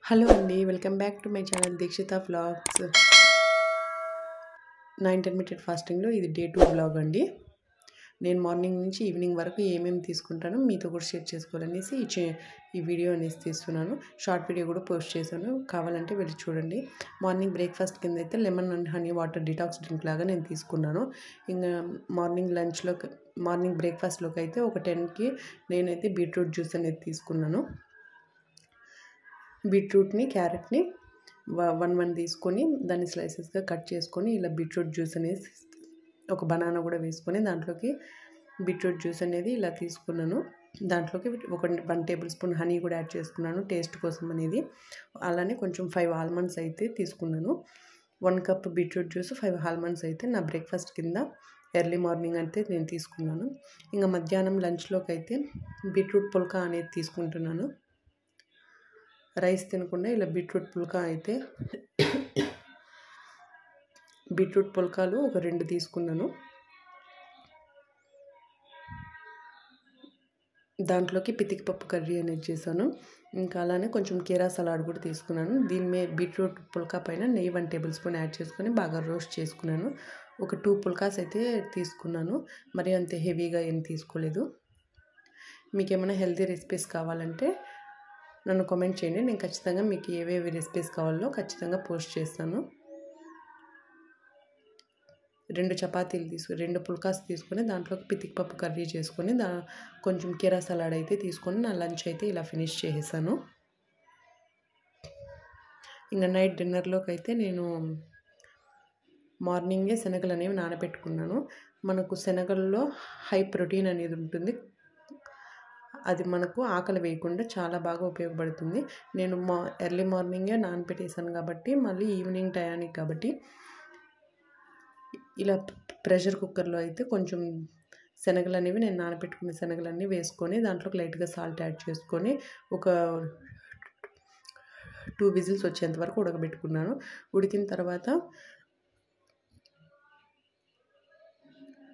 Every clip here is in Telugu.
హలో అండి, welcome back to my channel Dikshita vlogs. నా ఇంటర్మీడియట్ ఫాస్టింగ్లో ఇది డే 2 వ్లాగ్ అండి. నేను మార్నింగ్ నుంచి ఈవినింగ్ వరకు ఏమేమి తీసుకుంటానో మీతో కూడా షేర్ చేసుకోవాలనేసి ఈ వీడియో అనేసి తీస్తున్నాను. షార్ట్ వీడియో కూడా పోస్ట్ చేశాను, కావాలంటే వెళ్ళి చూడండి. మార్నింగ్ బ్రేక్ఫాస్ట్ కింద అయితే lemon and honey water detox drink లాగా నేను తీసుకున్నాను. ఇంకా మార్నింగ్ బ్రేక్ఫాస్ట్లోకి అయితే ఒక 10కి నేనైతే బీట్రూట్ జ్యూస్ అనేది తీసుకున్నాను. బీట్రూట్ని, క్యారెట్ని 1 తీసుకొని దాన్ని స్లైసెస్గా కట్ చేసుకొని ఇలా బీట్రూట్ జ్యూస్ అనేది, ఒక బనానా కూడా వేసుకొని దాంట్లోకి బీట్రూట్ జ్యూస్ అనేది ఇలా తీసుకున్నాను. దాంట్లోకి ఒక 1 టేబుల్ స్పూన్ హనీ కూడా యాడ్ చేసుకున్నాను టేస్ట్ కోసం అనేది. అలానే కొంచెం 5 ఆల్మండ్స్ అయితే తీసుకున్నాను. 1 కప్ బీట్రూట్ జ్యూస్, 5 ఆల్మండ్స్ అయితే నా బ్రేక్ఫాస్ట్ కింద ఎర్లీ మార్నింగ్ అయితే నేను తీసుకున్నాను. ఇంకా మధ్యాహ్నం లంచ్లోకి అయితే బీట్రూట్ పుల్కా అనేది తీసుకుంటున్నాను. రైస్ తినకుండా ఇలా బీట్రూట్ పుల్కా అయితే బీట్రూట్ పుల్కాలు ఒక 2 తీసుకున్నాను. దాంట్లోకి పితికిపప్పు కర్రీ అనేది చేశాను. ఇంకా అలానే కొంచెం కీరా సలాడ్ కూడా తీసుకున్నాను. దీని బీట్రూట్ పుల్కా పైన నెయ్యి 1 టేబుల్ స్పూన్ యాడ్ చేసుకొని బాగా రోస్ట్ చేసుకున్నాను. ఒక 2 పుల్కాస్ అయితే తీసుకున్నాను, మరి అంత హెవీగా ఏం తీసుకోలేదు. మీకు ఏమైనా హెల్తీ రెసిపీస్ కావాలంటే నన్ను కామెంట్ చేయండి, నేను ఖచ్చితంగా మీకు ఏవేవి రెసిపీస్ కావాలో ఖచ్చితంగా పోస్ట్ చేస్తాను. 2 చపాతీలు 2 పుల్కాస్ తీసుకొని దాంట్లోకి పితికిపప్పు కర్రీ చేసుకొని కొంచెం కీరా సలాడ్ అయితే తీసుకొని నా లంచ్ అయితే ఇలా ఫినిష్ చేసేసాను. ఇంకా నైట్ డిన్నర్లోకి అయితే నేను మార్నింగే శనగలు అనేవి నానబెట్టుకున్నాను. మనకు శనగల్లో హై ప్రోటీన్ అనేది ఉంటుంది, అది మనకు ఆకలి వేయకుండా చాలా బాగా ఉపయోగపడుతుంది. నేను ఎర్లీ మార్నింగే నానబెట్టేసాను కాబట్టి మళ్ళీ ఈవినింగ్ టయానికి కాబట్టి ఇలా ప్రెషర్ కుక్కర్లో అయితే కొంచెం శనగలు అనేవి నేను నానబెట్టుకున్న శనగలన్నీ వేసుకొని దాంట్లోకి లైట్గా సాల్ట్ యాడ్ చేసుకొని ఒక 2 విజిల్స్ వచ్చేంత వరకు ఉడకబెట్టుకున్నాను. ఉడికిన తర్వాత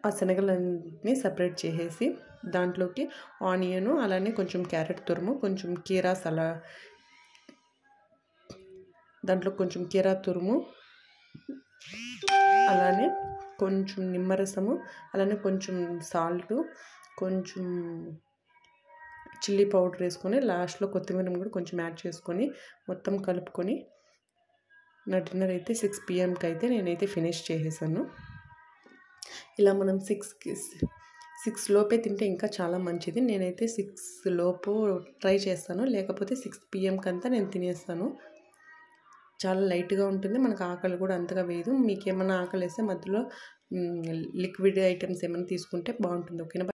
ఆ శనగలన్నీ సపరేట్ చేసేసి దాంట్లోకి ఆనియను, అలానే కొంచెం క్యారెట్ తురుము, కొంచెం దాంట్లో కొంచెం కీరా తురుము, అలానే కొంచెం నిమ్మరసము, అలానే కొంచెం సాల్టు, కొంచెం చిల్లీ పౌడర్ వేసుకొని లాస్ట్లో కొత్తిమీర కూడా కొంచెం యాడ్ చేసుకొని మొత్తం కలుపుకొని నా డిన్నర్ అయితే 6 PM అయితే నేనైతే ఫినిష్ చేసేసాను. ఇలా మనం 6 లోపే తింటే ఇంకా చాలా మంచిది. నేనైతే 6 లోపు ట్రై చేస్తాను, లేకపోతే 6 PM అంతా నేను తినేస్తాను. చాలా లైట్గా ఉంటుంది, మనకు ఆకలి కూడా అంతగా వేయదు. మీకు ఏమైనా ఆకలి వేస్తే మధ్యలో లిక్విడ్ ఐటమ్స్ ఏమైనా తీసుకుంటే బాగుంటుంది. ఓకేనా?